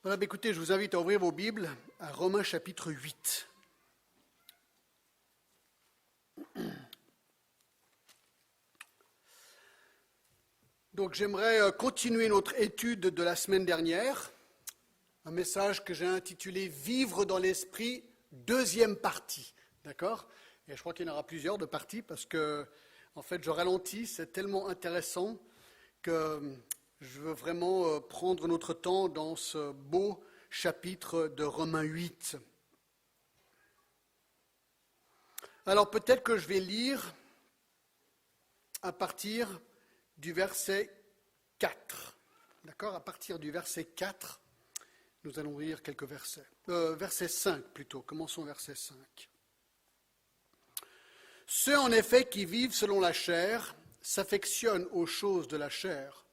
Voilà, écoutez, je vous invite à ouvrir vos Bibles à Romains chapitre 8. Donc j'aimerais continuer notre étude de la semaine dernière, un message que j'ai intitulé « Vivre dans l'esprit », deuxième partie, d'accord? Et je crois qu'il y en aura plusieurs de parties parce que, en fait, je ralentis, c'est tellement intéressant que je veux vraiment prendre notre temps dans ce beau chapitre de Romains 8. Alors peut-être que je vais lire à partir du verset 4. D'accord? À partir du verset 4, nous allons lire quelques versets. Verset 5 plutôt, commençons verset 5. Ceux en effet qui vivent selon la chair s'affectionnent aux choses de la chair,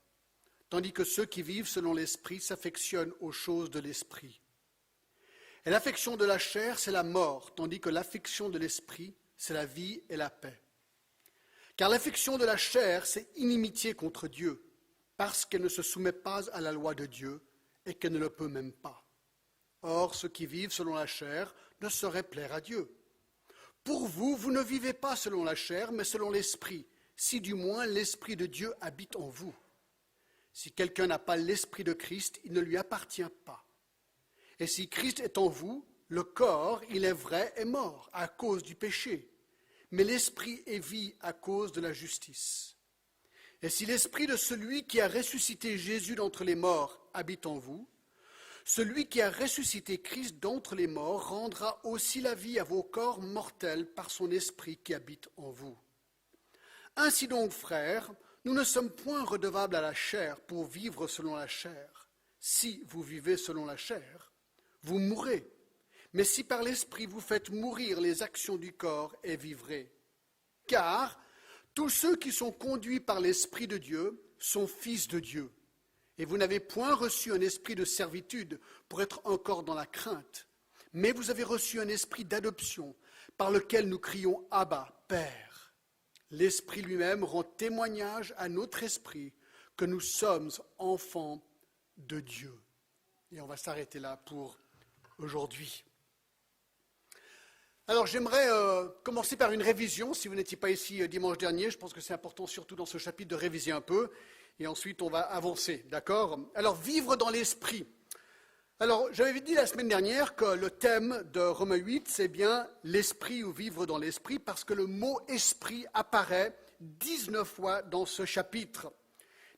tandis que ceux qui vivent selon l'esprit s'affectionnent aux choses de l'esprit. Et l'affection de la chair, c'est la mort, tandis que l'affection de l'esprit, c'est la vie et la paix. Car l'affection de la chair, c'est inimitié contre Dieu, parce qu'elle ne se soumet pas à la loi de Dieu et qu'elle ne le peut même pas. Or, ceux qui vivent selon la chair ne sauraient plaire à Dieu. Pour vous, vous ne vivez pas selon la chair, mais selon l'esprit, si du moins l'esprit de Dieu habite en vous. Si quelqu'un n'a pas l'esprit de Christ, il ne lui appartient pas. Et si Christ est en vous, le corps, il est vrai, est mort à cause du péché, mais l'esprit est vie à cause de la justice. Et si l'esprit de celui qui a ressuscité Jésus d'entre les morts habite en vous, celui qui a ressuscité Christ d'entre les morts rendra aussi la vie à vos corps mortels par son esprit qui habite en vous. Ainsi donc, frères, nous ne sommes point redevables à la chair pour vivre selon la chair. Si vous vivez selon la chair, vous mourrez. Mais si par l'esprit vous faites mourir les actions du corps, et vivrez. Car tous ceux qui sont conduits par l'Esprit de Dieu sont fils de Dieu. Et vous n'avez point reçu un esprit de servitude pour être encore dans la crainte, mais vous avez reçu un esprit d'adoption par lequel nous crions « Abba, Père ». L'Esprit lui-même rend témoignage à notre esprit que nous sommes enfants de Dieu. Et on va s'arrêter là pour aujourd'hui. Alors j'aimerais commencer par une révision. Si vous n'étiez pas ici dimanche dernier, je pense que c'est important surtout dans ce chapitre de réviser un peu. Et ensuite on va avancer, d'accord? Alors vivre dans l'esprit. Alors j'avais dit la semaine dernière que le thème de Romains 8, c'est bien l'esprit ou vivre dans l'esprit, parce que le mot esprit apparaît 19 fois dans ce chapitre.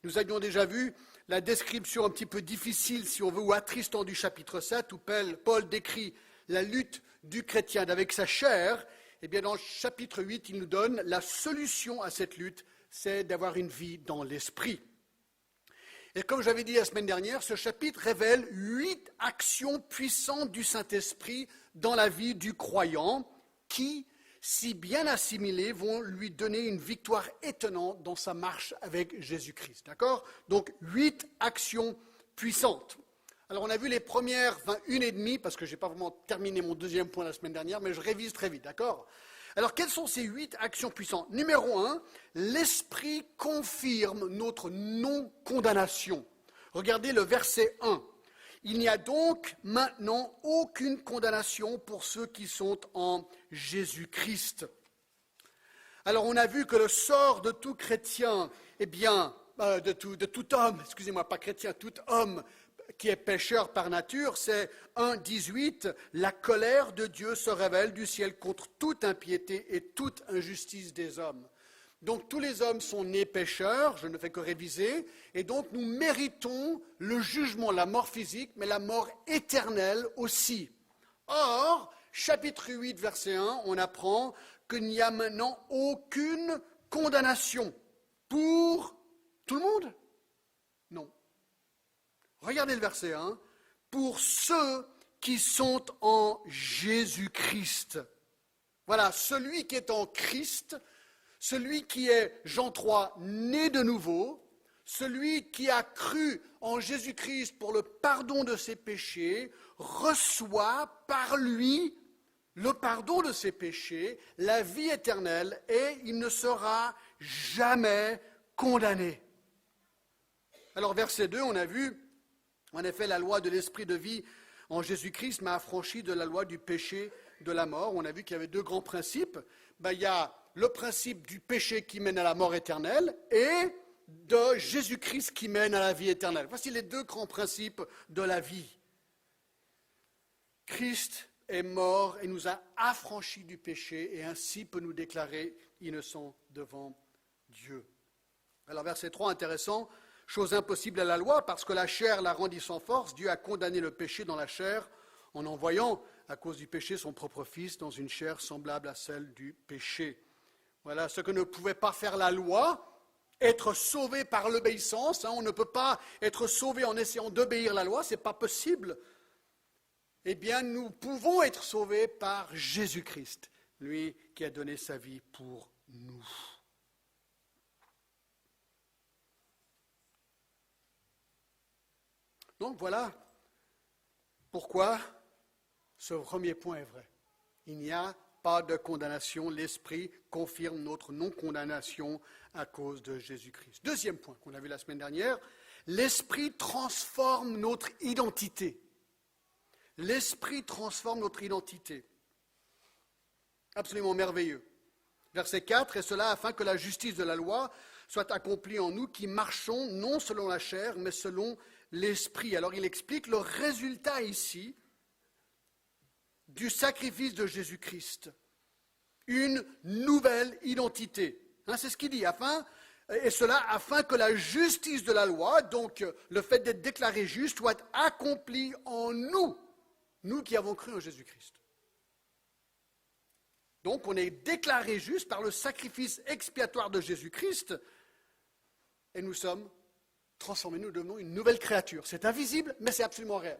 Nous avions déjà vu la description un petit peu difficile, si on veut, ou attristant du chapitre 7, où Paul décrit la lutte du chrétien avec sa chair. Eh bien, dans le chapitre 8, il nous donne la solution à cette lutte, c'est d'avoir une vie dans l'esprit. Et comme j'avais dit la semaine dernière, ce chapitre révèle 8 actions puissantes du Saint-Esprit dans la vie du croyant qui, si bien assimilées, vont lui donner une victoire étonnante dans sa marche avec Jésus-Christ. D'accord? Donc, 8 actions puissantes. Alors, on a vu les premières 21 et demie, parce que je n'ai pas vraiment terminé mon deuxième point la semaine dernière, mais je révise très vite, d'accord? Alors, quelles sont ces 8 actions puissantes? Numéro 1, l'Esprit confirme notre non-condamnation. Regardez le verset 1. Il n'y a donc maintenant aucune condamnation pour ceux qui sont en Jésus-Christ. Alors, on a vu que le sort de tout chrétien, de tout homme, excusez-moi, pas chrétien, tout homme, qui est pécheur par nature, c'est 1,18, la colère de Dieu se révèle du ciel contre toute impiété et toute injustice des hommes. Donc tous les hommes sont nés pécheurs, je ne fais que réviser, et donc nous méritons le jugement, la mort physique, mais la mort éternelle aussi. Or, chapitre 8, verset 1, on apprend qu'il n'y a maintenant aucune condamnation pour tout le monde? Non. Regardez le verset 1. Pour ceux qui sont en Jésus-Christ. Voilà, celui qui est en Christ, celui qui est, Jean 3, né de nouveau, celui qui a cru en Jésus-Christ pour le pardon de ses péchés, reçoit par lui le pardon de ses péchés, la vie éternelle, et il ne sera jamais condamné. Alors, verset 2, on a vu En effet, la loi de l'esprit de vie en Jésus-Christ m'a affranchi de la loi du péché, de la mort. On a vu qu'il y avait deux grands principes. Il y a le principe du péché qui mène à la mort éternelle et de Jésus-Christ qui mène à la vie éternelle. Voici les deux grands principes de la vie. Christ est mort et nous a affranchis du péché et ainsi peut nous déclarer innocents devant Dieu. Alors verset 3, intéressant, chose impossible à la loi parce que la chair l'a rendit sans force, Dieu a condamné le péché dans la chair en envoyant à cause du péché son propre Fils dans une chair semblable à celle du péché. Voilà ce que ne pouvait pas faire la loi, être sauvé par l'obéissance. On ne peut pas être sauvé en essayant d'obéir la loi, ce n'est pas possible. Eh bien, nous pouvons être sauvés par Jésus-Christ, lui qui a donné sa vie pour nous. Donc voilà pourquoi ce premier point est vrai. Il n'y a pas de condamnation. L'Esprit confirme notre non-condamnation à cause de Jésus-Christ. Deuxième point qu'on a vu la semaine dernière, l'Esprit transforme notre identité. L'Esprit transforme notre identité. Absolument merveilleux. Verset 4, « Et cela afin que la justice de la loi soit accomplie en nous qui marchons non selon la chair, mais selon l'Esprit. » Alors il explique le résultat ici du sacrifice de Jésus-Christ. Une nouvelle identité. C'est ce qu'il dit, et cela afin que la justice de la loi, donc le fait d'être déclaré juste, soit accomplie en nous, nous qui avons cru en Jésus-Christ. Donc on est déclaré juste par le sacrifice expiatoire de Jésus-Christ, et nous sommes transformés, nous devenons une nouvelle créature. C'est invisible, mais c'est absolument réel.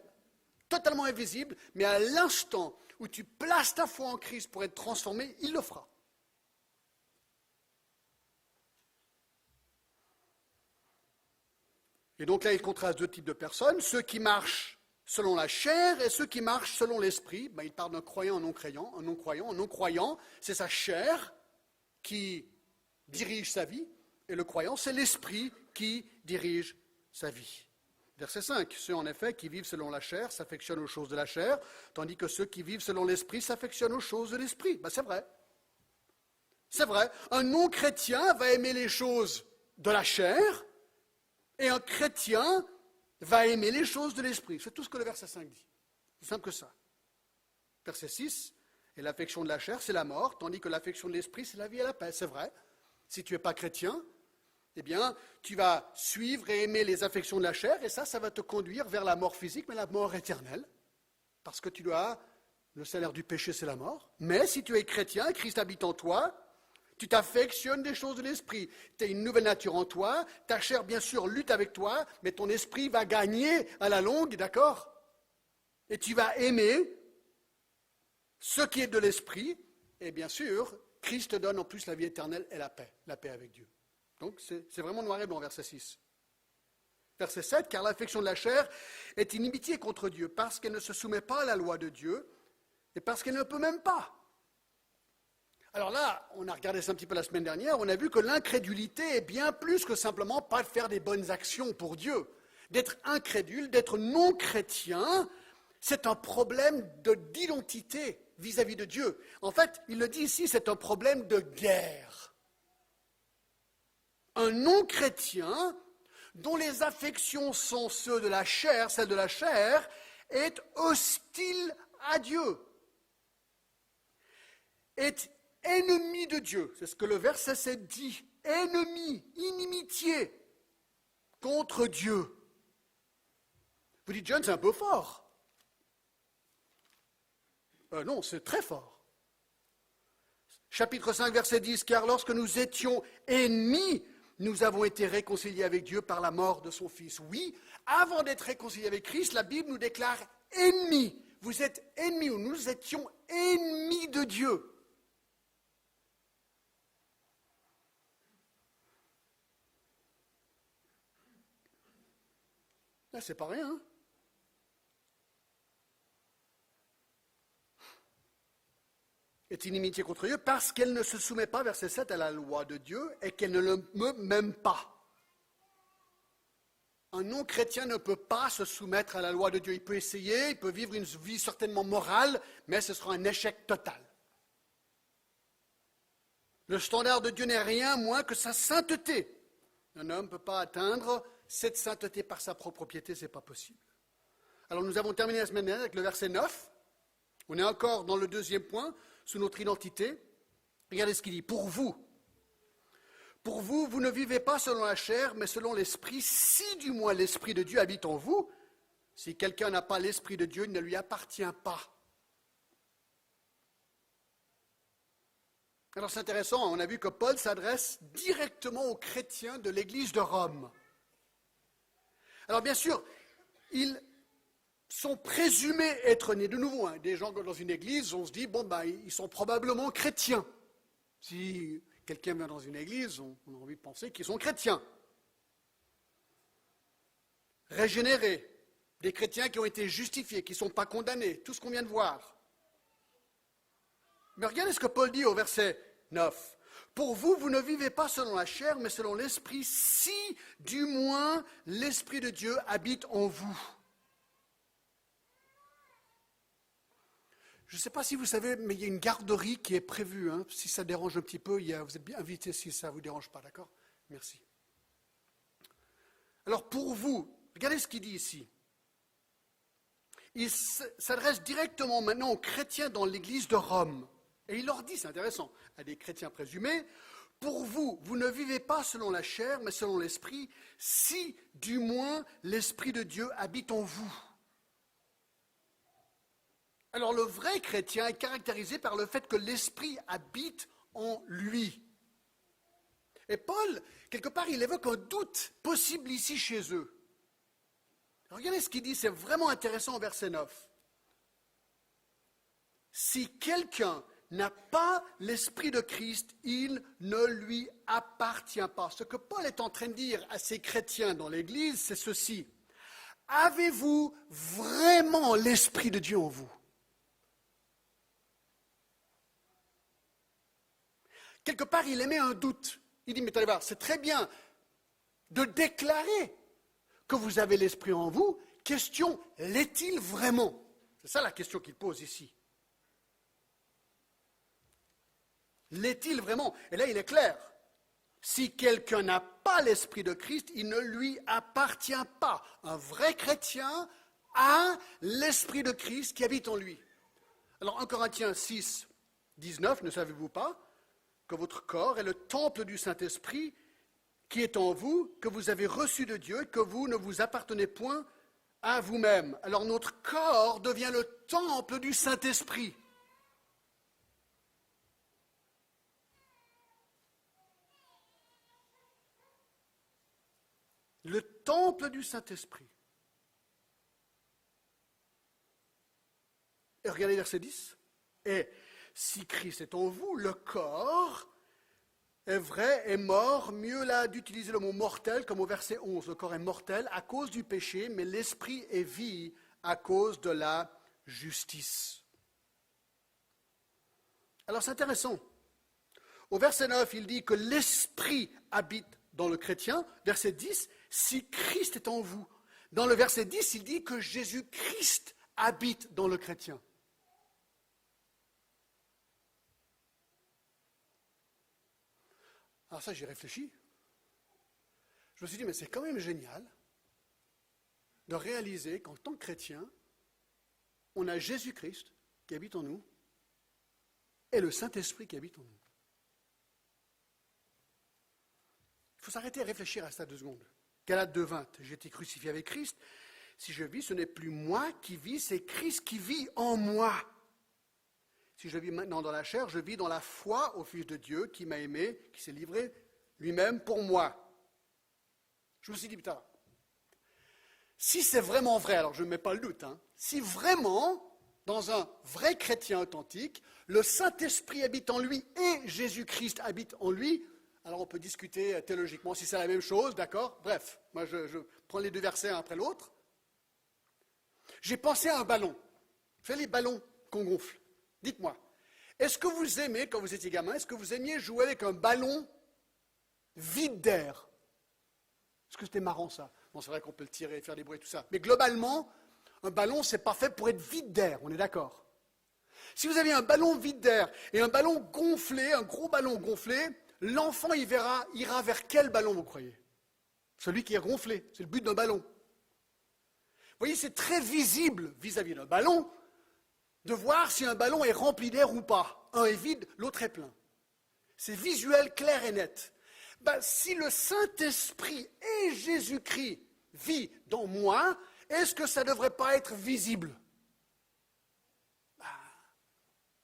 Totalement invisible, mais à l'instant où tu places ta foi en Christ pour être transformé, il le fera. Et donc là, il contraste deux types de personnes, ceux qui marchent selon la chair et ceux qui marchent selon l'esprit. Il parle d'un croyant, un non-croyant. Un non-croyant, c'est sa chair qui dirige sa vie, et le croyant, c'est l'esprit qui dirige sa vie. Verset 5, ceux en effet qui vivent selon la chair s'affectionnent aux choses de la chair, tandis que ceux qui vivent selon l'esprit s'affectionnent aux choses de l'esprit. C'est vrai. C'est vrai. Un non-chrétien va aimer les choses de la chair, et un chrétien va aimer les choses de l'esprit. C'est tout ce que le verset 5 dit. C'est simple que ça. Verset 6, et l'affection de la chair, c'est la mort, tandis que l'affection de l'esprit, c'est la vie et la paix. C'est vrai. Si tu n'es pas chrétien, eh bien, tu vas suivre et aimer les affections de la chair, et ça va te conduire vers la mort physique, mais la mort éternelle, parce que le salaire du péché, c'est la mort. Mais si tu es chrétien, Christ habite en toi, tu t'affectionnes des choses de l'esprit. Tu as une nouvelle nature en toi, ta chair, bien sûr, lutte avec toi, mais ton esprit va gagner à la longue, d'accord? Et tu vas aimer ce qui est de l'esprit, et bien sûr, Christ te donne en plus la vie éternelle et la paix avec Dieu. Donc c'est vraiment noir et blanc, verset 6. Verset 7, car l'affection de la chair est inimitié contre Dieu, parce qu'elle ne se soumet pas à la loi de Dieu, et parce qu'elle ne peut même pas. Alors là, on a regardé ça un petit peu la semaine dernière, on a vu que l'incrédulité est bien plus que simplement pas de faire des bonnes actions pour Dieu. D'être incrédule, d'être non chrétien, c'est un problème d'identité vis-à-vis de Dieu. En fait, il le dit ici, c'est un problème de guerre. Un non-chrétien, dont les affections sont celles de la chair, est hostile à Dieu, est ennemi de Dieu. C'est ce que le verset 7 dit. Ennemi, inimitié contre Dieu. Vous dites, John, c'est un peu fort. Non, c'est très fort. Chapitre 5, verset 10, car lorsque nous étions ennemis, nous avons été réconciliés avec Dieu par la mort de son Fils. Oui, avant d'être réconciliés avec Christ, la Bible nous déclare ennemis. Vous êtes ennemis, ou nous étions ennemis de Dieu. Là, c'est pas rien, hein? Est inimitié contre Dieu parce qu'elle ne se soumet pas, verset 7, à la loi de Dieu et qu'elle ne le m'aime pas. Un non-chrétien ne peut pas se soumettre à la loi de Dieu. Il peut essayer, il peut vivre une vie certainement morale, mais ce sera un échec total. Le standard de Dieu n'est rien moins que sa sainteté. Un homme ne peut pas atteindre cette sainteté par sa propre piété, ce n'est pas possible. Alors nous avons terminé la semaine dernière avec le verset 9. On est encore dans le deuxième point, sous notre identité. Regardez ce qu'il dit. Pour vous, vous ne vivez pas selon la chair, mais selon l'esprit, si du moins l'esprit de Dieu habite en vous. Si quelqu'un n'a pas l'esprit de Dieu, il ne lui appartient pas. Alors c'est intéressant, on a vu que Paul s'adresse directement aux chrétiens de l'église de Rome. Alors bien sûr, ils sont présumés être nés de nouveau. Hein. Des gens dans une église, on se dit, ils sont probablement chrétiens. Si quelqu'un vient dans une église, on a envie de penser qu'ils sont chrétiens. Régénérés, des chrétiens qui ont été justifiés, qui ne sont pas condamnés, tout ce qu'on vient de voir. Mais regardez ce que Paul dit au verset 9. Pour vous, vous ne vivez pas selon la chair, mais selon l'esprit, si du moins l'esprit de Dieu habite en vous. Je ne sais pas si vous savez, mais il y a une garderie qui est prévue. Hein. Si ça dérange un petit peu, vous êtes bien invité si ça ne vous dérange pas, d'accord? Merci. Alors pour vous, regardez ce qu'il dit ici. Il s'adresse directement maintenant aux chrétiens dans l'église de Rome. Et il leur dit, c'est intéressant, à des chrétiens présumés, pour vous, vous ne vivez pas selon la chair, mais selon l'esprit, si du moins l'esprit de Dieu habite en vous. Alors le vrai chrétien est caractérisé par le fait que l'esprit habite en lui. Et Paul, quelque part, il évoque un doute possible ici chez eux. Regardez ce qu'il dit, c'est vraiment intéressant au verset 9. Si quelqu'un n'a pas l'esprit de Christ, il ne lui appartient pas. Ce que Paul est en train de dire à ces chrétiens dans l'Église, c'est ceci. Avez-vous vraiment l'esprit de Dieu en vous? Quelque part, il émet un doute. Il dit, mais allez voir, c'est très bien de déclarer que vous avez l'esprit en vous. Question, l'est-il vraiment? C'est ça la question qu'il pose ici. L'est-il vraiment? Et là, il est clair. Si quelqu'un n'a pas l'esprit de Christ, il ne lui appartient pas. Un vrai chrétien a l'esprit de Christ qui habite en lui. Alors, 1 Corinthiens 6, 19, ne savez-vous pas que votre corps est le temple du Saint-Esprit qui est en vous, que vous avez reçu de Dieu, que vous ne vous appartenez point à vous-même. Alors notre corps devient le temple du Saint-Esprit. Le temple du Saint-Esprit. Et regardez verset 10. Et si Christ est en vous, le corps est vrai, est mort, mieux là d'utiliser le mot mortel comme au verset 11. Le corps est mortel à cause du péché, mais l'esprit est vie à cause de la justice. Alors c'est intéressant. Au verset 9, il dit que l'esprit habite dans le chrétien. Verset 10, si Christ est en vous. Dans le verset 10, il dit que Jésus-Christ habite dans le chrétien. Alors ça, j'y réfléchis. Je me suis dit, mais c'est quand même génial de réaliser qu'en tant que chrétien, on a Jésus-Christ qui habite en nous et le Saint-Esprit qui habite en nous. Il faut s'arrêter et réfléchir à ça 2 secondes. Galates 2,20, j'ai été crucifié avec Christ. Si je vis, ce n'est plus moi qui vis, c'est Christ qui vit en moi. Si je vis maintenant dans la chair, je vis dans la foi au Fils de Dieu qui m'a aimé, qui s'est livré lui-même pour moi. Je me suis dit, putain, si c'est vraiment vrai, alors je ne mets pas le doute, si vraiment, dans un vrai chrétien authentique, le Saint-Esprit habite en lui et Jésus-Christ habite en lui, alors on peut discuter théologiquement si c'est la même chose, d'accord? Bref, moi je prends les 2 versets un après l'autre. J'ai pensé à un ballon. Vous savez les ballons qu'on gonfle? Dites-moi, est-ce que vous aimez, quand vous étiez gamin, est-ce que vous aimiez jouer avec un ballon vide d'air? Est-ce que c'était marrant ça? Bon, c'est vrai qu'on peut le tirer et faire des bruits et tout ça. Mais globalement, un ballon, c'est pas fait pour être vide d'air, on est d'accord? Si vous avez un ballon vide d'air et un ballon gonflé, un gros ballon gonflé, l'enfant ira vers quel ballon, vous croyez? Celui qui est gonflé, c'est le but d'un ballon. Vous voyez, c'est très visible vis-à-vis d'un ballon de voir si un ballon est rempli d'air ou pas. Un est vide, l'autre est plein. C'est visuel, clair et net. Ben, si le Saint-Esprit et Jésus-Christ vit dans moi, est-ce que ça ne devrait pas être visible? Ben,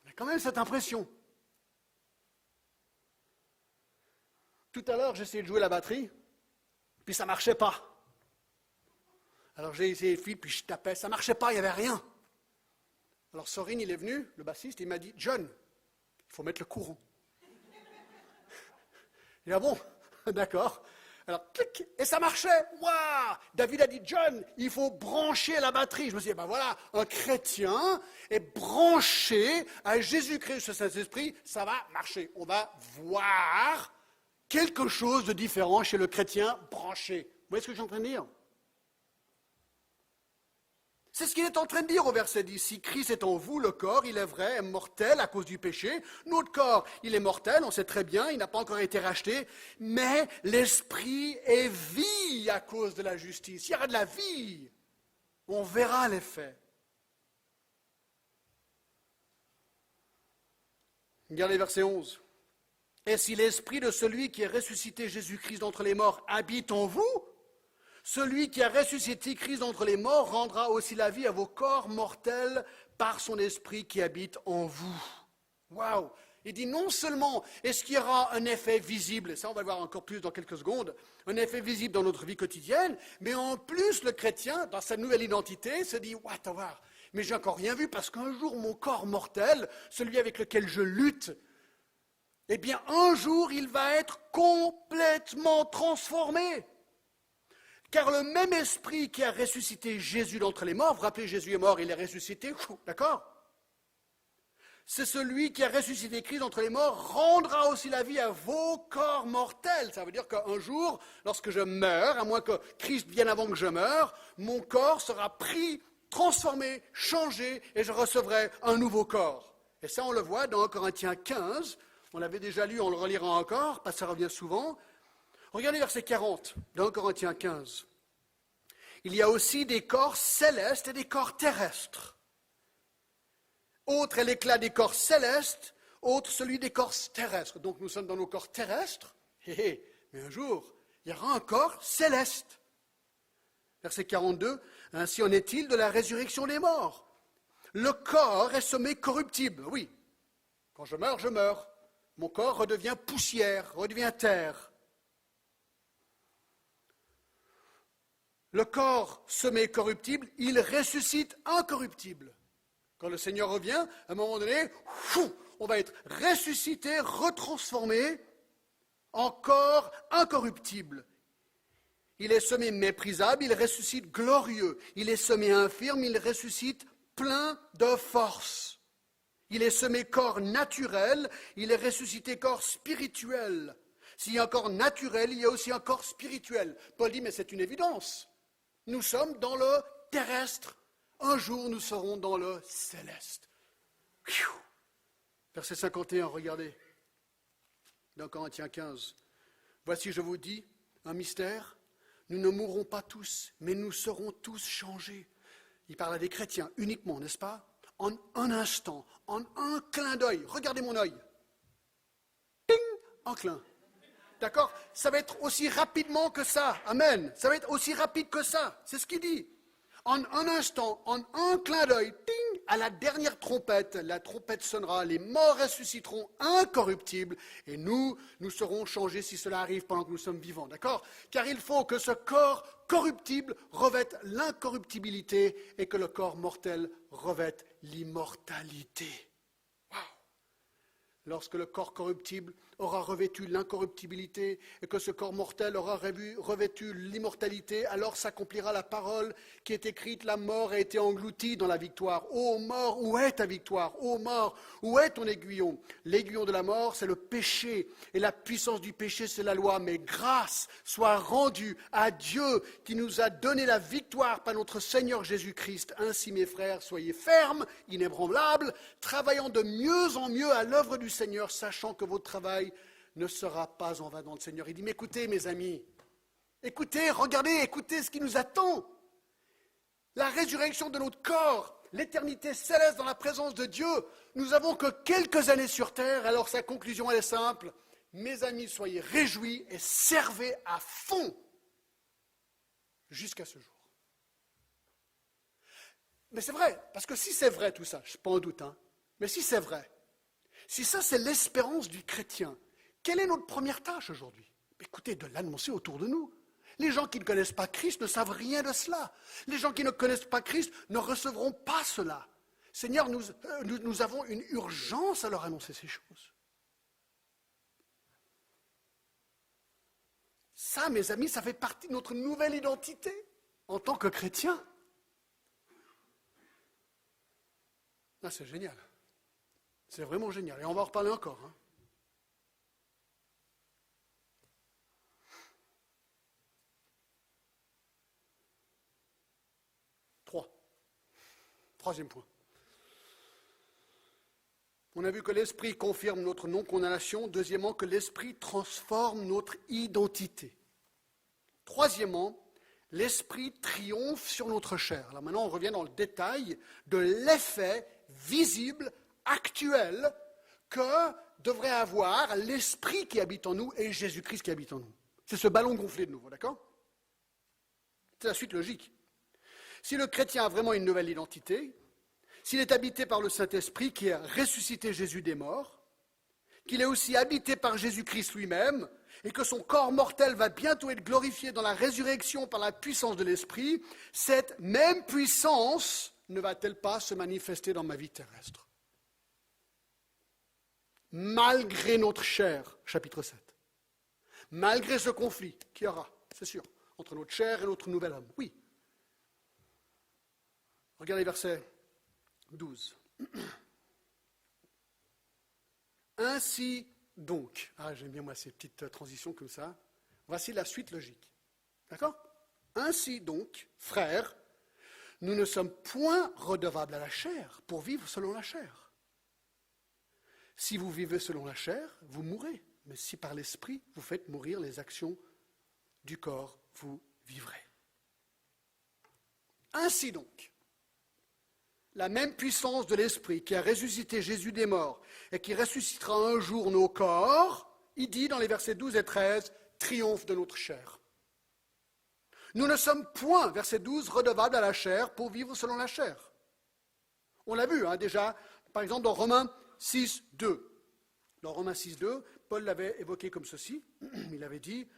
on a quand même cette impression. Tout à l'heure, j'essayais de jouer la batterie, puis ça ne marchait pas. Alors j'ai essayé le fil, puis je tapais, ça ne marchait pas, il n'y avait rien. Alors Sorin, il est venu, le bassiste, il m'a dit, John, il faut mettre le courant. Il dit, ah bon, d'accord. Alors, clic, et ça marchait. Waouh! David a dit, John, il faut brancher la batterie. Je me suis dit, ben voilà, un chrétien est branché à Jésus-Christ, ce Saint-Esprit, ça va marcher. On va voir quelque chose de différent chez le chrétien branché. Vous voyez ce que je suis en train de dire? C'est ce qu'il est en train de dire au verset 10. Si Christ est en vous, le corps, il est vrai, est mortel à cause du péché. Notre corps, il est mortel, on sait très bien, il n'a pas encore été racheté. Mais l'esprit est vie à cause de la justice. Il y aura de la vie. On verra l'effet. Regardez verset 11. Et si l'esprit de celui qui a ressuscité Jésus-Christ d'entre les morts habite en vous, celui qui a ressuscité Christ d'entre les morts rendra aussi la vie à vos corps mortels par son esprit qui habite en vous. Waouh! Il dit non seulement est-ce qu'il y aura un effet visible, et ça on va le voir encore plus dans quelques secondes, un effet visible dans notre vie quotidienne, mais en plus le chrétien, dans sa nouvelle identité, se dit, what, voir, mais j'ai encore rien vu parce qu'un jour mon corps mortel, celui avec lequel je lutte, eh bien un jour il va être complètement transformé. Car le même esprit qui a ressuscité Jésus d'entre les morts, vous vous rappelez, Jésus est mort, il est ressuscité, d'accord? C'est celui qui a ressuscité Christ d'entre les morts, rendra aussi la vie à vos corps mortels. Ça veut dire qu'un jour, lorsque je meurs, à moins que Christ vienne avant que je meure, mon corps sera pris, transformé, changé, et je recevrai un nouveau corps. Et ça, on le voit dans 1 Corinthiens 15, on l'avait déjà lu, on le relira encore, parce que ça revient souvent. Regardez verset 40, dans 1 Corinthiens 15. Il y a aussi des corps célestes et des corps terrestres. Autre est l'éclat des corps célestes, autre celui des corps terrestres. Donc nous sommes dans nos corps terrestres, mais un jour, il y aura un corps céleste. Verset 42, ainsi en est-il de la résurrection des morts. Le corps est semé corruptible. Oui, quand je meurs. Mon corps redevient poussière, redevient terre. Le corps semé corruptible, il ressuscite incorruptible. Quand le Seigneur revient, à un moment donné, on va être ressuscité, retransformé en corps incorruptible. Il est semé méprisable, il ressuscite glorieux. Il est semé infirme, il ressuscite plein de force. Il est semé corps naturel, il est ressuscité corps spirituel. S'il y a un corps naturel, il y a aussi un corps spirituel. Paul dit, mais c'est une évidence. Nous sommes dans le terrestre. Un jour, nous serons dans le céleste. Verset 51, regardez. Dans Corinthiens 15. Voici, je vous dis, un mystère. Nous ne mourrons pas tous, mais nous serons tous changés. Il parle à des chrétiens uniquement, n'est-ce pas? En un instant, en un clin d'œil. Regardez mon œil. Ting, un clin. D'accord? Ça va être aussi rapidement que ça. Amen. Ça va être aussi rapide que ça. C'est ce qu'il dit. En un instant, en un clin d'œil, ting, à la dernière trompette, la trompette sonnera, les morts ressusciteront incorruptibles, et nous serons changés si cela arrive pendant que nous sommes vivants. D'accord? Car il faut que ce corps corruptible revête l'incorruptibilité et que le corps mortel revête l'immortalité. Wow. Lorsque le corps corruptible aura revêtu l'incorruptibilité et que ce corps mortel aura revêtu l'immortalité, alors s'accomplira la parole qui est écrite, la mort a été engloutie dans la victoire. Ô mort, où est ta victoire? Ô mort, où est ton aiguillon? L'aiguillon de la mort, c'est le péché, et la puissance du péché, c'est la loi. Mais grâce soit rendue à Dieu qui nous a donné la victoire par notre Seigneur Jésus-Christ. Ainsi, mes frères, soyez fermes, inébranlables, travaillant de mieux en mieux à l'œuvre du Seigneur, sachant que votre travail ne sera pas en vain dans le Seigneur. Il dit, mais écoutez, mes amis, écoutez, regardez, écoutez ce qui nous attend. La résurrection de notre corps, l'éternité céleste dans la présence de Dieu. Nous n'avons que quelques années sur terre, alors sa conclusion, elle est simple. Mes amis, soyez réjouis et servez à fond jusqu'à ce jour. Mais c'est vrai, parce que si c'est vrai tout ça, je ne suis pas en doute, mais si c'est vrai, si ça c'est l'espérance du chrétien, quelle est notre première tâche aujourd'hui? Écoutez, de l'annoncer autour de nous. Les gens qui ne connaissent pas Christ ne savent rien de cela. Les gens qui ne connaissent pas Christ ne recevront pas cela. Seigneur, nous avons une urgence à leur annoncer ces choses. Ça, mes amis, ça fait partie de notre nouvelle identité en tant que chrétien. Ah, c'est génial. C'est vraiment génial. Et on va en reparler encore. 3e point. On a vu que l'Esprit confirme notre non-condamnation. Deuxièmement, que l'Esprit transforme notre identité. Troisièmement, l'Esprit triomphe sur notre chair. Alors maintenant, on revient dans le détail de l'effet visible, actuel, que devrait avoir l'Esprit qui habite en nous et Jésus-Christ qui habite en nous. C'est ce ballon gonflé de nouveau, d'accord? C'est la suite logique. Si le chrétien a vraiment une nouvelle identité, s'il est habité par le Saint-Esprit qui a ressuscité Jésus des morts, qu'il est aussi habité par Jésus-Christ lui-même, et que son corps mortel va bientôt être glorifié dans la résurrection par la puissance de l'Esprit, cette même puissance ne va-t-elle pas se manifester dans ma vie terrestre? Malgré notre chair, chapitre 7. Malgré ce conflit qu'il y aura, c'est sûr, entre notre chair et notre nouvel homme. Oui. Regardez verset 12. Ainsi donc, j'aime bien moi ces petites transitions comme ça, voici la suite logique. D'accord? Ainsi donc, frères, nous ne sommes point redevables à la chair pour vivre selon la chair. Si vous vivez selon la chair, vous mourrez. Mais si par l'esprit, vous faites mourir les actions du corps, vous vivrez. Ainsi donc, la même puissance de l'Esprit qui a ressuscité Jésus des morts et qui ressuscitera un jour nos corps, il dit dans les versets 12 et 13, triomphe de notre chair. Nous ne sommes point, verset 12, redevables à la chair pour vivre selon la chair. On l'a vu déjà, par exemple dans Romains 6, 2. Dans Romains 6, 2, Paul l'avait évoqué comme ceci, il avait dit,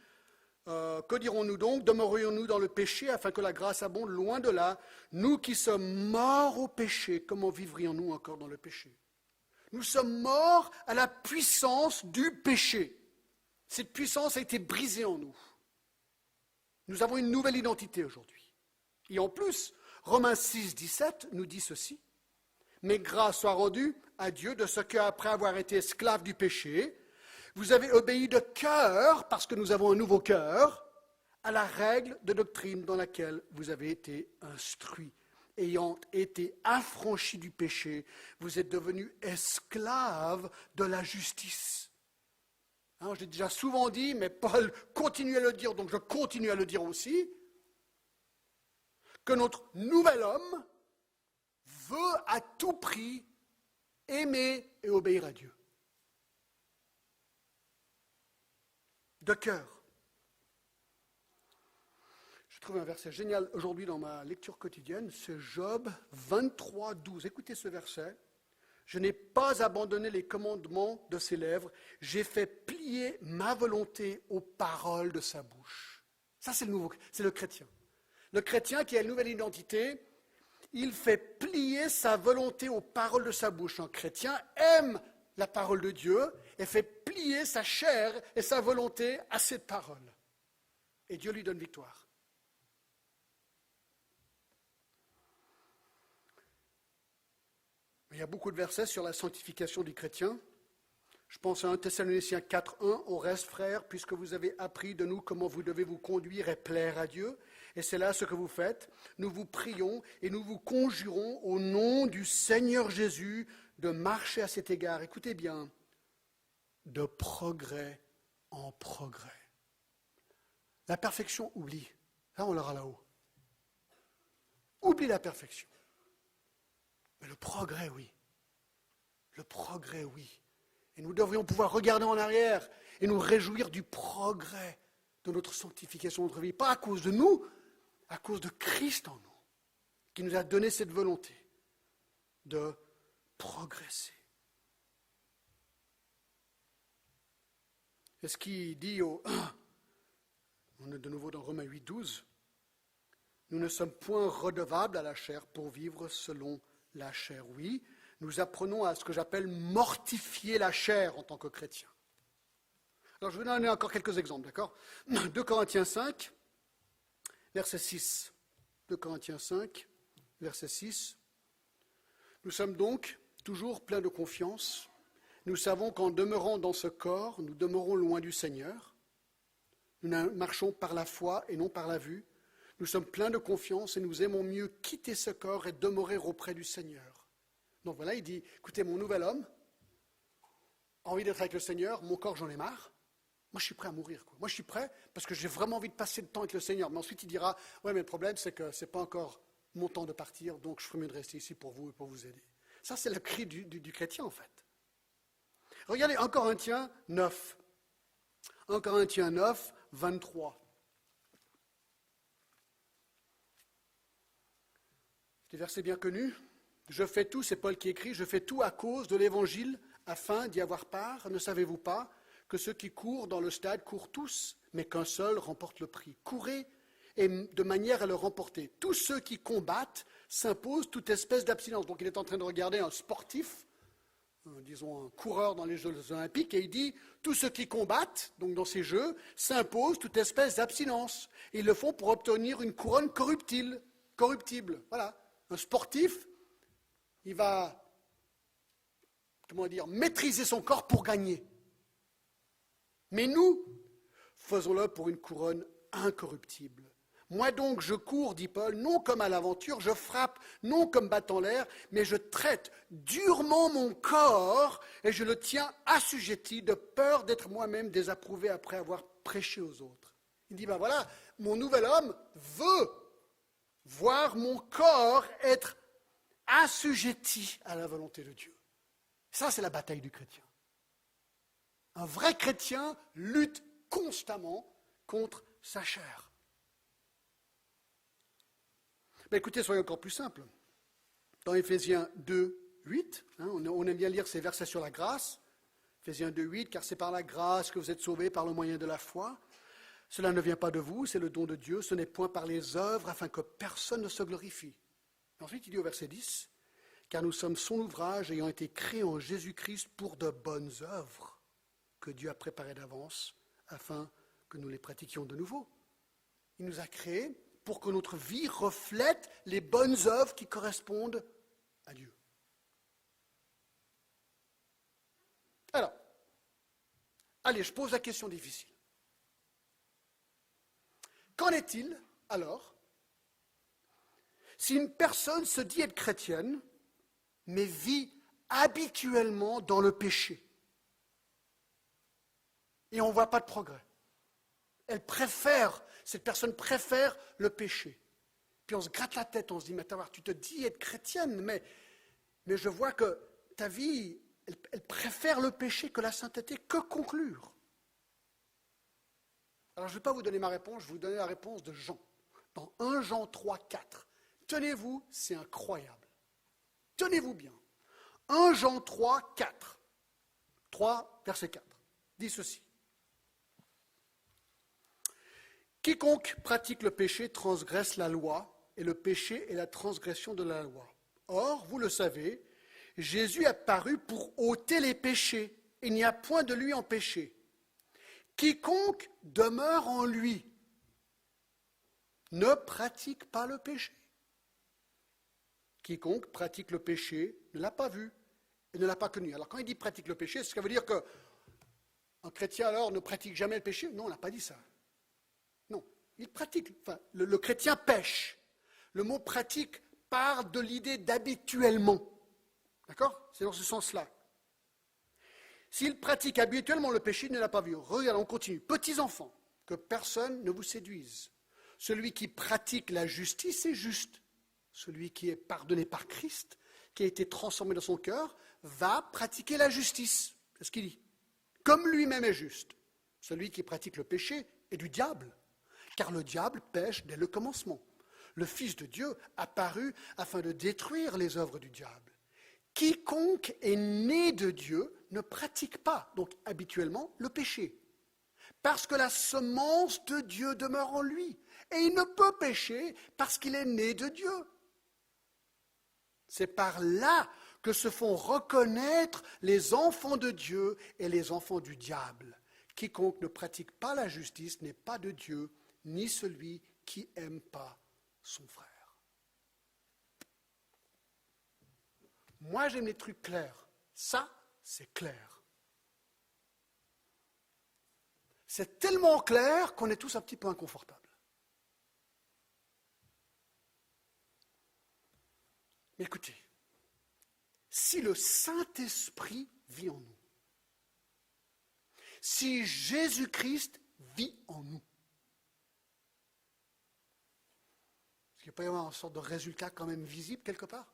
que dirons-nous donc? Demeurerions-nous dans le péché afin que la grâce abonde? Loin de là. Nous qui sommes morts au péché, comment vivrions-nous encore dans le péché? Nous sommes morts à la puissance du péché. Cette puissance a été brisée en nous. Nous avons une nouvelle identité aujourd'hui. Et en plus, Romains 6, 17 nous dit ceci. Mais grâce soit rendue à Dieu de ce qu'après avoir été esclaves du péché, vous avez obéi de cœur, parce que nous avons un nouveau cœur, à la règle de doctrine dans laquelle vous avez été instruits. Ayant été affranchis du péché, vous êtes devenus esclaves de la justice. Je l'ai déjà souvent dit, mais Paul continue à le dire, donc je continue à le dire aussi, que notre nouvel homme veut à tout prix aimer et obéir à Dieu. De cœur. Je trouve un verset génial aujourd'hui dans ma lecture quotidienne, c'est Job 23, 12. Écoutez ce verset. Je n'ai pas abandonné les commandements de ses lèvres, j'ai fait plier ma volonté aux paroles de sa bouche. Ça, c'est le chrétien. Le chrétien qui a une nouvelle identité, il fait plier sa volonté aux paroles de sa bouche. Un chrétien aime la parole de Dieu et fait plier sa chair et sa volonté à cette parole. Et Dieu lui donne victoire. Il y a beaucoup de versets sur la sanctification du chrétien. Je pense à 1 Thessaloniciens 4.1, « Au reste, frères, puisque vous avez appris de nous comment vous devez vous conduire et plaire à Dieu, et c'est là ce que vous faites, nous vous prions et nous vous conjurons au nom du Seigneur Jésus de marcher à cet égard. » Écoutez bien, de progrès en progrès. La perfection, oublie. Là, on l'aura là-haut. Oublie la perfection. Mais le progrès, oui. Le progrès, oui. Et nous devrions pouvoir regarder en arrière et nous réjouir du progrès de notre sanctification de notre vie. Pas à cause de nous, à cause de Christ en nous, qui nous a donné cette volonté de progresser. Et ce qu'il dit on est de nouveau dans Romains 8, 12, nous ne sommes point redevables à la chair pour vivre selon la chair, oui. Nous apprenons à ce que j'appelle mortifier la chair en tant que chrétien. Alors je vais vous donner encore quelques exemples, d'accord ? 2 Corinthiens 5, verset 6. 2 Corinthiens 5, verset 6. Nous sommes donc toujours pleins de confiance. Nous savons qu'en demeurant dans ce corps, nous demeurons loin du Seigneur. Nous marchons par la foi et non par la vue. Nous sommes pleins de confiance et nous aimons mieux quitter ce corps et demeurer auprès du Seigneur. Donc voilà, il dit, écoutez, mon nouvel homme, envie d'être avec le Seigneur, mon corps, j'en ai marre. Moi, je suis prêt à mourir. Moi, je suis prêt parce que j'ai vraiment envie de passer le temps avec le Seigneur. Mais ensuite, il dira, ouais, mais le problème, c'est que ce n'est pas encore mon temps de partir, donc je ferai mieux de rester ici pour vous et pour vous aider. Ça, c'est le cri du chrétien, en fait. Regardez 1 Corinthiens 9. 1 Corinthiens 9, 23. C'est des versets bien connus. Je fais tout, c'est Paul qui écrit, je fais tout à cause de l'évangile afin d'y avoir part. Ne savez-vous pas que ceux qui courent dans le stade courent tous, mais qu'un seul remporte le prix? Courez et de manière à le remporter. Tous ceux qui combattent s'imposent toute espèce d'abstinence. Donc il est en train de regarder un sportif, disons un coureur dans les Jeux olympiques, et il dit, tous ceux qui combattent, donc dans ces jeux, s'imposent toute espèce d'abstinence. Ils le font pour obtenir une couronne corruptible. Voilà, un sportif, il va, maîtriser son corps pour gagner. Mais nous, faisons-le pour une couronne incorruptible. Moi donc, je cours, dit Paul, non comme à l'aventure, je frappe, non comme battant l'air, mais je traite durement mon corps et je le tiens assujetti de peur d'être moi-même désapprouvé après avoir prêché aux autres. Il dit, ben voilà, mon nouvel homme veut voir mon corps être assujetti à la volonté de Dieu. Ça, c'est la bataille du chrétien. Un vrai chrétien lutte constamment contre sa chair. Mais écoutez, soyons encore plus simples. Dans Éphésiens 2, 8, on aime bien lire ces versets sur la grâce. Éphésiens 2, 8, car c'est par la grâce que vous êtes sauvés par le moyen de la foi. Cela ne vient pas de vous, c'est le don de Dieu, ce n'est point par les œuvres afin que personne ne se glorifie. Ensuite, il dit au verset 10, car nous sommes son ouvrage ayant été créés en Jésus-Christ pour de bonnes œuvres que Dieu a préparées d'avance afin que nous les pratiquions de nouveau. Il nous a créés pour que notre vie reflète les bonnes œuvres qui correspondent à Dieu. Alors, allez, je pose la question difficile. Qu'en est-il alors si une personne se dit être chrétienne, mais vit habituellement dans le péché? Et on ne voit pas de progrès. Cette personne préfère le péché. Puis on se gratte la tête, on se dit, mais attends, tu te dis être chrétienne, mais je vois que ta vie, elle préfère le péché que la sainteté. Que conclure? Alors je ne vais pas vous donner ma réponse, je vais vous donner la réponse de Jean. Dans 1 Jean 3, 4. Tenez-vous, c'est incroyable. Tenez-vous bien. 1 Jean 3, 4. 3, verset 4. Dit ceci. Quiconque pratique le péché transgresse la loi, et le péché est la transgression de la loi. Or, vous le savez, Jésus est apparu pour ôter les péchés, il n'y a point de lui en péché. Quiconque demeure en lui ne pratique pas le péché. Quiconque pratique le péché ne l'a pas vu et ne l'a pas connu. Alors quand il dit pratique le péché, est-ce que ça veut dire qu'un chrétien alors ne pratique jamais le péché? Non, on n'a pas dit ça. Non, il pratique. Enfin, le chrétien pêche. Le mot pratique part de l'idée d'habituellement. D'accord? C'est dans ce sens-là. S'il pratique habituellement le péché, il ne l'a pas vu. Regarde, on continue. Petits enfants, que personne ne vous séduise. Celui qui pratique la justice est juste. Celui qui est pardonné par Christ, qui a été transformé dans son cœur, va pratiquer la justice. C'est ce qu'il dit. Comme lui-même est juste. Celui qui pratique le péché est du diable. Car le diable pêche dès le commencement. Le Fils de Dieu apparut afin de détruire les œuvres du diable. Quiconque est né de Dieu ne pratique pas, donc habituellement, le péché. Parce que la semence de Dieu demeure en lui. Et il ne peut pécher parce qu'il est né de Dieu. C'est par là que se font reconnaître les enfants de Dieu et les enfants du diable. Quiconque ne pratique pas la justice n'est pas de Dieu, ni celui qui n'aime pas son frère. Moi, j'aime les trucs clairs. Ça, c'est clair. C'est tellement clair qu'on est tous un petit peu inconfortables. Mais écoutez, si le Saint-Esprit vit en nous, si Jésus-Christ vit en nous, est-ce qu'il peut y avoir une sorte de résultat quand même visible quelque part?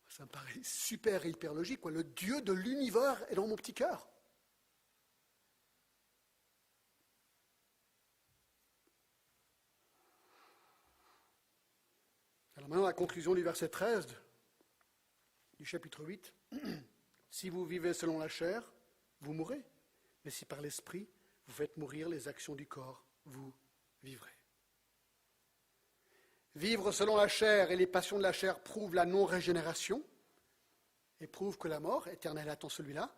Ça me paraît super et hyper logique, quoi. Le Dieu de l'univers est dans mon petit cœur. Alors maintenant, la conclusion du verset 13 du chapitre 8. Si vous vivez selon la chair, vous mourrez. Mais si par l'esprit, vous faites mourir les actions du corps, vous vivrez. Vivre selon la chair et les passions de la chair prouvent la non-régénération et prouvent que la mort éternelle attend celui-là.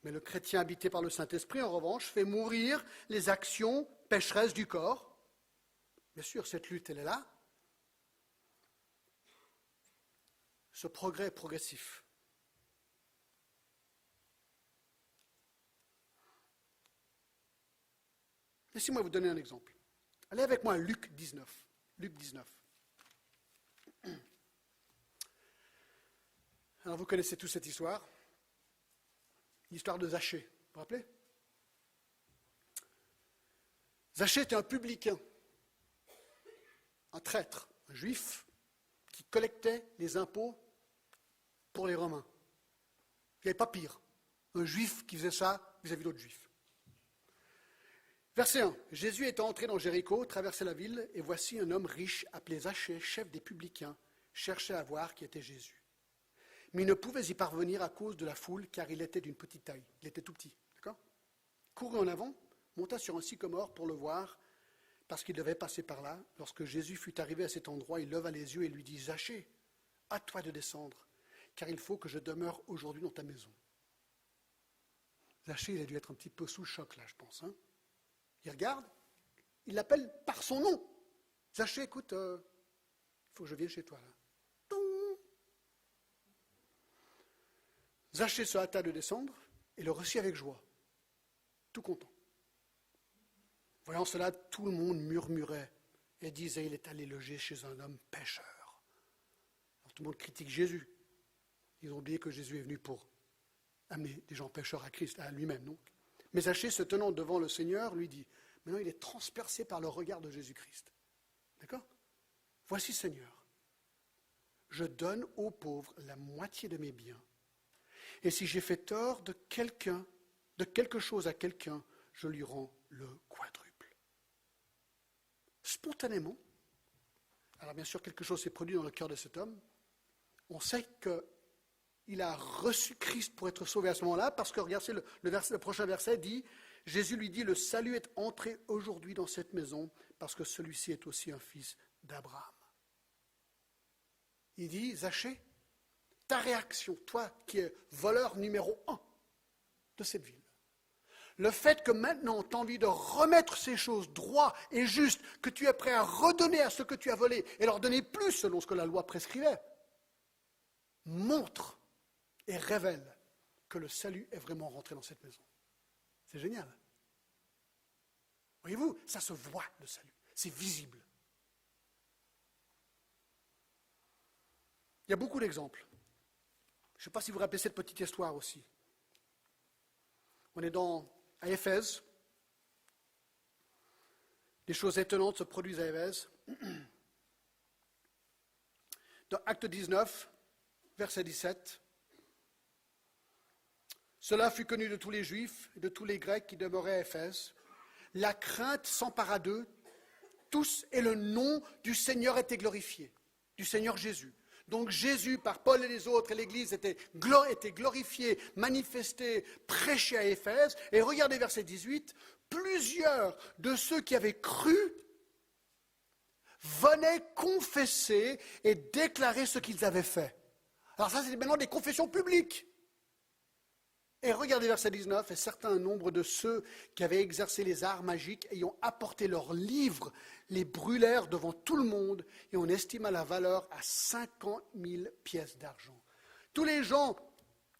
Mais le chrétien habité par le Saint-Esprit, en revanche, fait mourir les actions pécheresses du corps. Bien sûr, cette lutte, elle est là. Ce progrès est progressif. Laissez-moi vous donner un exemple. Allez avec moi à Luc 19. Luc 19. Alors vous connaissez tous cette histoire. L'histoire de Zachée, vous vous rappelez? Zachée était un publicain, un traître, un juif qui collectait les impôts pour les Romains. Il n'y avait pas pire. Un juif qui faisait ça vis-à-vis d'autres juifs. Verset 1. Jésus était entré dans Jéricho, traversait la ville, et voici un homme riche appelé Zachée, chef des publicains, cherchait à voir qui était Jésus. Mais il ne pouvait y parvenir à cause de la foule, car il était d'une petite taille. Il était tout petit. D'accord? Courut en avant, monta sur un sycomore pour le voir, parce qu'il devait passer par là. Lorsque Jésus fut arrivé à cet endroit, il leva les yeux et lui dit, Zachée, à toi de descendre, car il faut que je demeure aujourd'hui dans ta maison. Zachée, il a dû être un petit peu sous le choc là, je pense. Il regarde, il l'appelle par son nom. Zachée, écoute, il faut que je vienne chez toi là. Zachée se hâta de descendre et le reçut avec joie, tout content. Voyant cela, tout le monde murmurait et disait, il est allé loger chez un homme pécheur. Alors, tout le monde critique Jésus. Ils ont oublié que Jésus est venu pour amener des gens pécheurs à Christ, à lui-même. Donc. Mais Zachée, se tenant devant le Seigneur, lui dit, maintenant il est transpercé par le regard de Jésus-Christ. D'accord? Voici, Seigneur, je donne aux pauvres la moitié de mes biens. Et si j'ai fait tort de quelque chose à quelqu'un, je lui rends le quadruple. Spontanément, alors bien sûr quelque chose s'est produit dans le cœur de cet homme, on sait qu'il a reçu Christ pour être sauvé à ce moment-là, parce que regardez, le prochain verset dit, Jésus lui dit, le salut est entré aujourd'hui dans cette maison, parce que celui-ci est aussi un fils d'Abraham. Il dit, Zachée, ta réaction, toi qui es voleur numéro 1 de cette ville. Le fait que maintenant tu as envie de remettre ces choses droit et juste, que tu es prêt à redonner à ceux que tu as volés et leur donner plus selon ce que la loi prescrivait, montre et révèle que le salut est vraiment rentré dans cette maison. C'est génial. Voyez-vous, ça se voit le salut, c'est visible. Il y a beaucoup d'exemples. Je ne sais pas si vous vous rappelez cette petite histoire aussi. On est à Éphèse. Des choses étonnantes se produisent à Éphèse. Dans Acte 19, verset 17. Cela fut connu de tous les Juifs et de tous les Grecs qui demeuraient à Éphèse. La crainte s'empara d'eux tous et le nom du Seigneur était glorifié, du Seigneur Jésus. Donc Jésus, par Paul et les autres, et l'Église était glorifié, manifesté, prêché à Éphèse. Et regardez verset 18, plusieurs de ceux qui avaient cru venaient confesser et déclarer ce qu'ils avaient fait. Alors ça, c'est maintenant des confessions publiques. Et regardez verset 19, et certain nombre de ceux qui avaient exercé les arts magiques, ayant apporté leurs livres, les brûlèrent devant tout le monde, et on estima la valeur à 50 000 pièces d'argent. Tous les gens,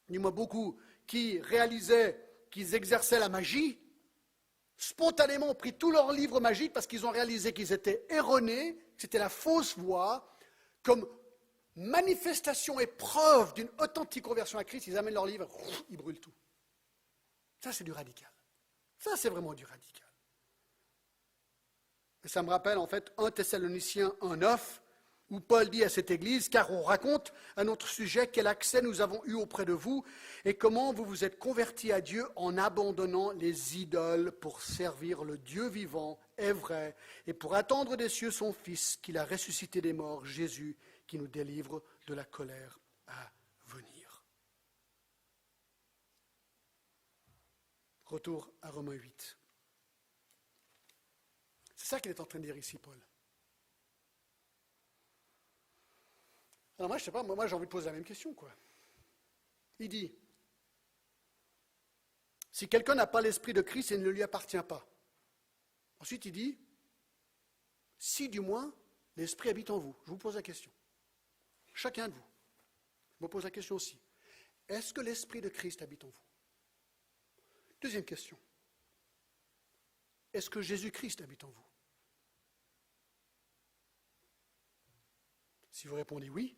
dis-moi beaucoup, qui réalisaient qu'ils exerçaient la magie, spontanément ont pris tous leurs livres magiques parce qu'ils ont réalisé qu'ils étaient erronés, que c'était la fausse voie, comme manifestation et preuve d'une authentique conversion à Christ, ils amènent leurs livres, ils brûlent tout. Ça, c'est du radical. Ça, c'est vraiment du radical. Et ça me rappelle, en fait, 1 Thessaloniciens 1,9, où Paul dit à cette église, car on raconte à notre sujet quel accès nous avons eu auprès de vous et comment vous vous êtes convertis à Dieu en abandonnant les idoles pour servir le Dieu vivant et vrai et pour attendre des cieux son Fils qu'il a ressuscité des morts, Jésus, qui nous délivre de la colère à venir. Retour à Romains 8. C'est ça qu'il est en train de dire ici, Paul. Alors moi, je ne sais pas, moi j'ai envie de poser la même question, quoi. Il dit, si quelqu'un n'a pas l'esprit de Christ, il ne lui appartient pas. Ensuite, il dit, si du moins l'esprit habite en vous. Je vous pose la question. Chacun de vous. Je me pose la question aussi. Est-ce que l'esprit de Christ habite en vous? Deuxième question. Est-ce que Jésus-Christ habite en vous? Si vous répondez oui,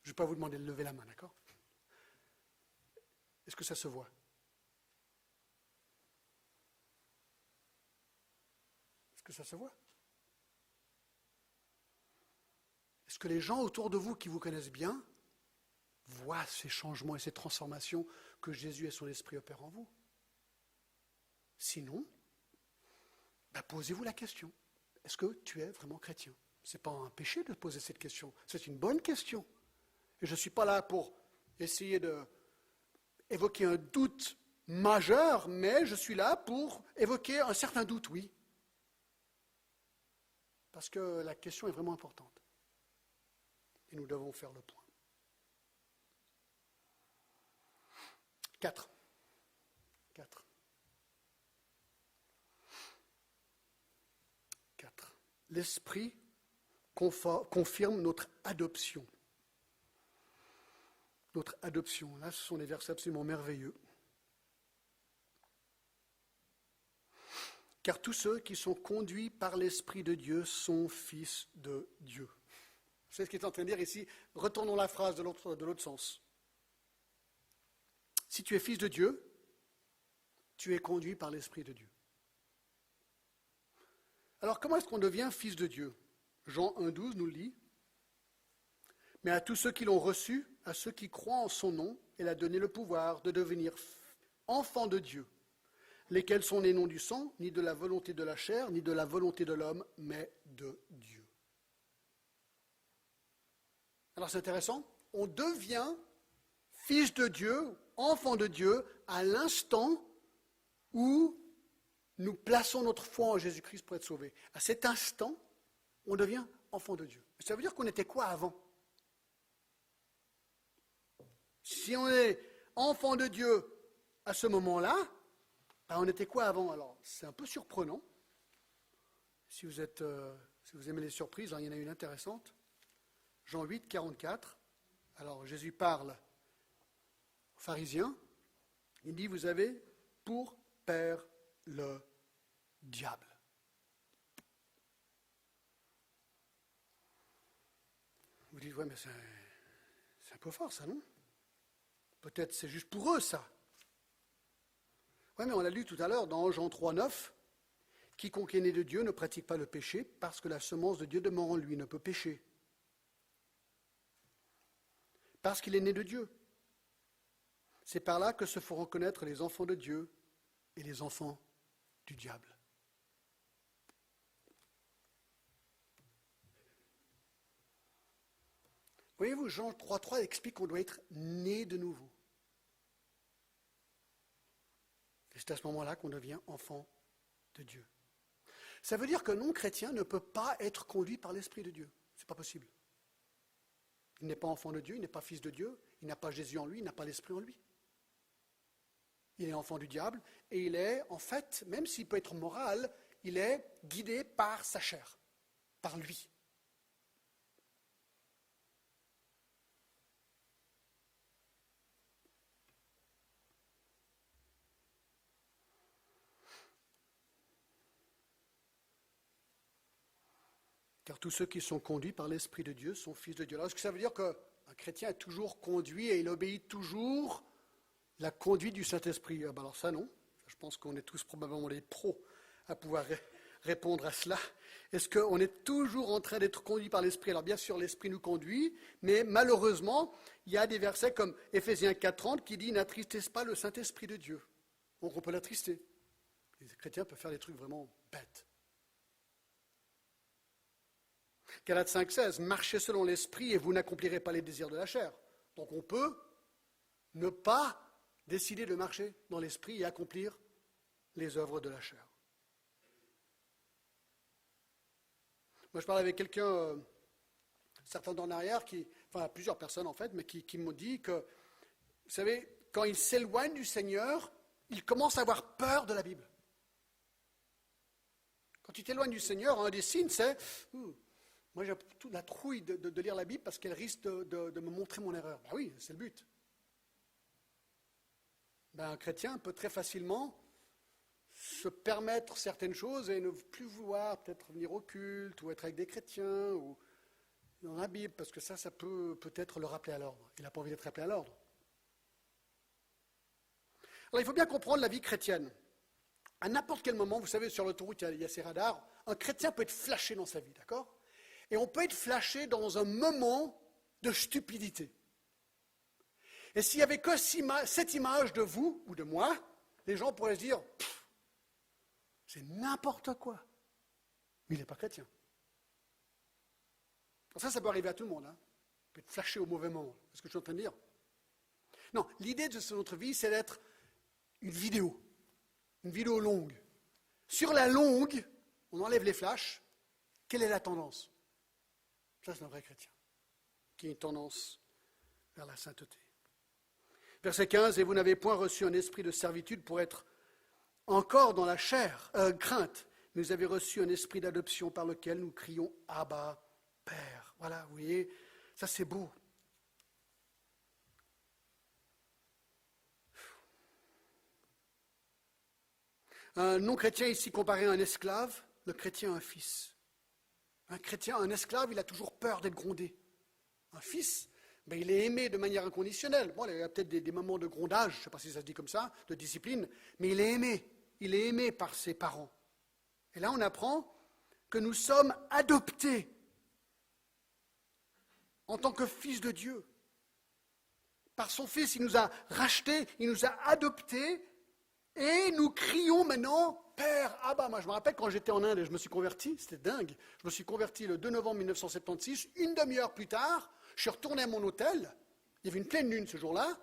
je ne vais pas vous demander de lever la main, d'accord? Est-ce que ça se voit? Est-ce que ça se voit? Est-ce que les gens autour de vous qui vous connaissent bien voient ces changements et ces transformations que Jésus et son esprit opèrent en vous? Sinon, posez-vous la question. Est-ce que tu es vraiment chrétien? Ce n'est pas un péché de poser cette question. C'est une bonne question. Et je ne suis pas là pour essayer d'évoquer un doute majeur, mais je suis là pour évoquer un certain doute, oui. Parce que la question est vraiment importante. Et nous devons faire le point. 4. L'Esprit confirme notre adoption. Notre adoption. Là, ce sont des versets absolument merveilleux. Car tous ceux qui sont conduits par l'Esprit de Dieu sont fils de Dieu. C'est ce qu'il est en train de dire ici. Retournons la phrase de l'autre sens. Si tu es fils de Dieu, tu es conduit par l'Esprit de Dieu. Alors, comment est-ce qu'on devient fils de Dieu? Jean 1,12 nous le dit. Mais à tous ceux qui l'ont reçu, à ceux qui croient en son nom, il a donné le pouvoir de devenir enfants de Dieu, lesquels sont nés non du sang, ni de la volonté de la chair, ni de la volonté de l'homme, mais de Dieu. Alors c'est intéressant, on devient fils de Dieu, enfant de Dieu, à l'instant où nous plaçons notre foi en Jésus-Christ pour être sauvés. À cet instant, on devient enfant de Dieu. Ça veut dire qu'on était quoi avant? Si on est enfant de Dieu à ce moment-là, ben on était quoi avant? Alors, c'est un peu surprenant. Si vous aimez les surprises, hein, il y en a une intéressante. Jean 8, 44. Alors, Jésus parle aux pharisiens. Il dit, vous avez pour père le diable. Vous dites, ouais, mais c'est un peu fort, ça, non? Peut-être c'est juste pour eux, ça. Oui, mais on l'a lu tout à l'heure dans Jean 3, 9. Quiconque est né de Dieu ne pratique pas le péché, parce que la semence de Dieu demeure en lui, ne peut pécher. Parce qu'il est né de Dieu. C'est par là que se font reconnaître les enfants de Dieu et les enfants du diable. Voyez-vous, Jean 3,3 explique qu'on doit être né de nouveau. Et c'est à ce moment-là qu'on devient enfant de Dieu. Ça veut dire qu'un non-chrétien ne peut pas être conduit par l'Esprit de Dieu. Ce n'est pas possible. Il n'est pas enfant de Dieu, il n'est pas fils de Dieu, il n'a pas Jésus en lui, il n'a pas l'Esprit en lui. Il est enfant du diable et il est, en fait, même s'il peut être moral, il est guidé par sa chair, par lui. Car tous ceux qui sont conduits par l'Esprit de Dieu sont fils de Dieu. Alors, est-ce que ça veut dire qu'un chrétien est toujours conduit et il obéit toujours la conduite du Saint-Esprit? Alors ça, non. Je pense qu'on est tous probablement des pros à pouvoir répondre à cela. Est-ce qu'on est toujours en train d'être conduit par l'Esprit? Alors bien sûr, l'Esprit nous conduit, mais malheureusement, il y a des versets comme Éphésiens 4,30 qui dit « N'attristez pas le Saint-Esprit de Dieu ». Donc on peut l'attrister. Les chrétiens peuvent faire des trucs vraiment bêtes. Galates 5,16, marchez selon l'esprit et vous n'accomplirez pas les désirs de la chair. Donc on peut ne pas décider de marcher dans l'esprit et accomplir les œuvres de la chair. Moi je parlais avec quelqu'un, certains temps en arrière, plusieurs personnes en fait, mais qui m'ont dit que, vous savez, quand ils s'éloignent du Seigneur, ils commencent à avoir peur de la Bible. Quand tu t'éloignes du Seigneur, un des signes c'est... moi, j'ai toute la trouille de lire la Bible parce qu'elle risque de me montrer mon erreur. Ben oui, c'est le but. Un chrétien peut très facilement se permettre certaines choses et ne plus vouloir peut-être venir au culte ou être avec des chrétiens ou dans la Bible, parce que ça peut peut-être le rappeler à l'ordre. Il n'a pas envie d'être rappelé à l'ordre. Alors, il faut bien comprendre la vie chrétienne. À n'importe quel moment, vous savez, sur l'autoroute, il y a ces radars, un chrétien peut être flashé dans sa vie, d'accord ? Et on peut être flashé dans un moment de stupidité. Et s'il n'y avait que cette image de vous ou de moi, les gens pourraient se dire « c'est n'importe quoi ». Mais il n'est pas chrétien. Ça peut arriver à tout le monde. Hein. On peut être flashé au mauvais moment. C'est ce que je suis en train de dire. Non, l'idée de notre vie, c'est d'être une vidéo longue. Sur la longue, on enlève les flashs. Quelle est la tendance ? Ça, c'est un vrai chrétien, qui a une tendance vers la sainteté. Verset 15, « Et vous n'avez point reçu un esprit de servitude pour être encore dans la chair, crainte, mais vous avez reçu un esprit d'adoption par lequel nous crions « Abba, Père ». Voilà, vous voyez, ça c'est beau. Un non-chrétien ici comparé à un esclave, le chrétien a un fils. Un chrétien, un esclave, il a toujours peur d'être grondé. Un fils, il est aimé de manière inconditionnelle. Bon, il y a peut-être des moments de grondage, je ne sais pas si ça se dit comme ça, de discipline, mais il est aimé. Il est aimé par ses parents. Et là, on apprend que nous sommes adoptés en tant que fils de Dieu. Par son Fils, il nous a rachetés, il nous a adoptés, et nous crions maintenant « Père, Abba ». Moi, je me rappelle quand j'étais en Inde et je me suis converti, c'était dingue. Je me suis converti le 2 novembre 1976. Une demi-heure plus tard, je suis retourné à mon hôtel. Il y avait une pleine lune ce jour-là.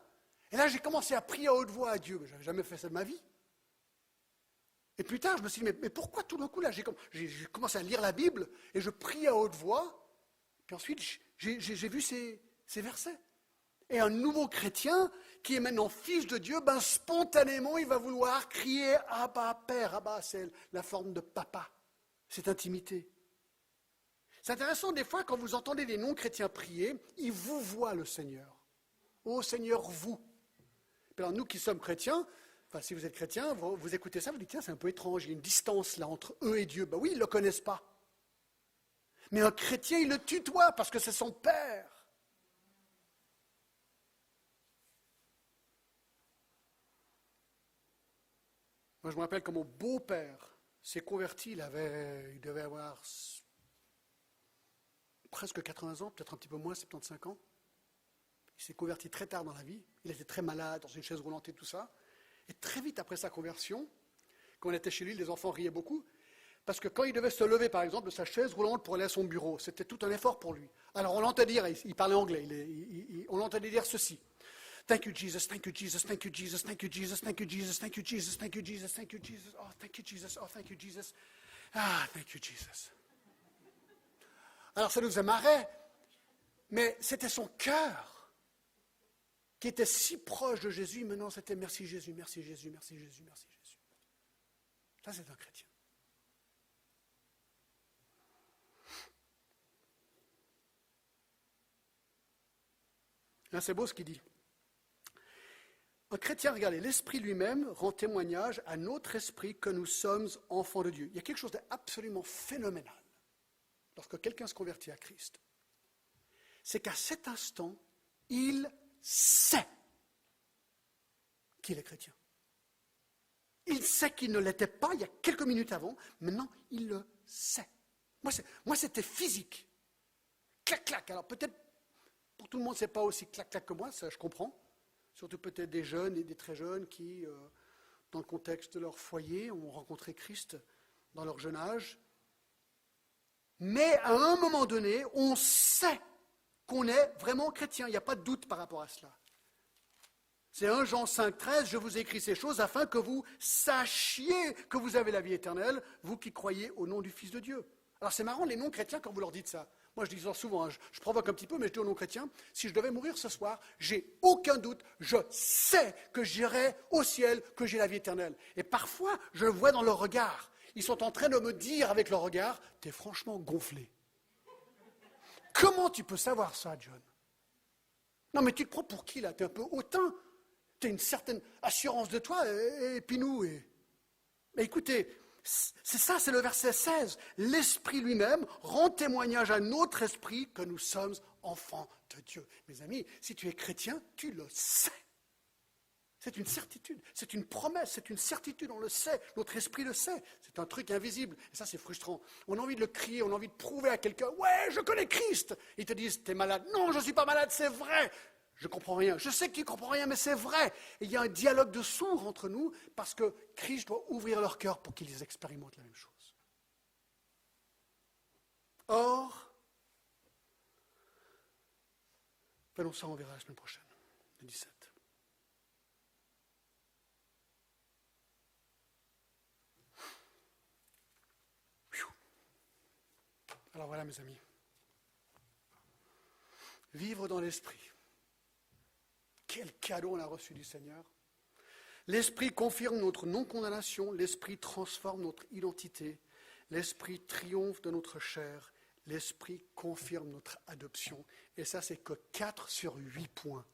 Et là, j'ai commencé à prier à haute voix à Dieu. Je n'avais jamais fait ça de ma vie. Et plus tard, je me suis dit, mais pourquoi tout d'un coup, là, j'ai commencé à lire la Bible et je prie à haute voix. Puis ensuite, j'ai vu ces versets. Et un nouveau chrétien, qui est maintenant fils de Dieu, spontanément, il va vouloir crier « Abba, Père ». Abba, c'est la forme de papa. C'est intimité. C'est intéressant, des fois, quand vous entendez des non-chrétiens prier, ils vous voient le Seigneur. « Ô Seigneur, vous ». Alors nous qui sommes chrétiens, enfin si vous êtes chrétien, vous écoutez ça, vous dites « Tiens, c'est un peu étrange, il y a une distance là entre eux et Dieu ». Ben oui, ils ne le connaissent pas. Mais un chrétien, il le tutoie parce que c'est son Père. Moi, je me rappelle quand mon beau-père s'est converti, il devait avoir presque 80 ans, peut-être un petit peu moins, 75 ans. Il s'est converti très tard dans la vie. Il était très malade, dans une chaise roulante et tout ça. Et très vite après sa conversion, quand on était chez lui, les enfants riaient beaucoup. Parce que quand il devait se lever, par exemple, de sa chaise roulante pour aller à son bureau, c'était tout un effort pour lui. Alors on l'entendait dire, il parlait anglais, on l'entendait dire ceci. Thank you, Jesus, thank you, Jesus, thank you, Jesus, thank you, Jesus, thank you, Jesus, thank you, Jesus, thank you, Jesus, thank you, Jesus, oh, thank you, Jesus, oh, thank you, Jesus. Ah, thank you, Jesus. Alors ça nous amarrait, mais c'était son cœur qui était si proche de Jésus. Maintenant, c'était merci Jésus, merci Jésus, merci Jésus, merci Jésus. Ça, c'est un chrétien. Là, c'est beau ce qu'il dit. Un chrétien, regardez, l'Esprit lui-même rend témoignage à notre esprit que nous sommes enfants de Dieu. Il y a quelque chose d'absolument phénoménal lorsque quelqu'un se convertit à Christ. C'est qu'à cet instant, il sait qu'il est chrétien. Il sait qu'il ne l'était pas il y a quelques minutes avant, maintenant il le sait. Moi c'était physique. Clac, clac. Alors peut-être pour tout le monde, ce n'est pas aussi clac, clac que moi, ça je comprends. Surtout peut-être des jeunes et des très jeunes qui, dans le contexte de leur foyer, ont rencontré Christ dans leur jeune âge. Mais à un moment donné, on sait qu'on est vraiment chrétien. Il n'y a pas de doute par rapport à cela. C'est 1 Jean 5, 13, je vous écris ces choses afin que vous sachiez que vous avez la vie éternelle, vous qui croyez au nom du Fils de Dieu. Alors c'est marrant, les non-chrétiens, quand vous leur dites ça. Moi, je dis ça souvent, je provoque un petit peu, mais je dis aux non-chrétiens, si je devais mourir ce soir, j'ai aucun doute, je sais que j'irai au ciel, que j'ai la vie éternelle. Et parfois, je le vois dans leur regard. Ils sont en train de me dire avec leur regard, t'es franchement gonflé. Comment tu peux savoir ça, John? Non, mais tu te prends pour qui, là? T'es un peu hautain. T'as une certaine assurance de toi, et puis nous. Mais écoutez, c'est ça, c'est le verset 16. L'Esprit lui-même rend témoignage à notre esprit que nous sommes enfants de Dieu. Mes amis, si tu es chrétien, tu le sais. C'est une certitude, c'est une promesse, c'est une certitude, on le sait, notre esprit le sait. C'est un truc invisible, et ça c'est frustrant. On a envie de le crier, on a envie de prouver à quelqu'un, ouais, je connais Christ. Ils te disent, t'es malade. Non, je ne suis pas malade, c'est vrai. Je ne comprends rien. Je sais que tu ne comprends rien, mais c'est vrai. Et il y a un dialogue de sourds entre nous, parce que Christ doit ouvrir leur cœur pour qu'ils expérimentent la même chose. Or, faisons ça, on verra la semaine prochaine, le 17. Alors voilà, mes amis. Vivre dans l'esprit. Quel cadeau on a reçu du Seigneur. L'esprit confirme notre non-condamnation, l'esprit transforme notre identité, l'esprit triomphe de notre chair, l'esprit confirme notre adoption. Et ça, c'est que 4 sur 8 points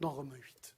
dans Romains 8.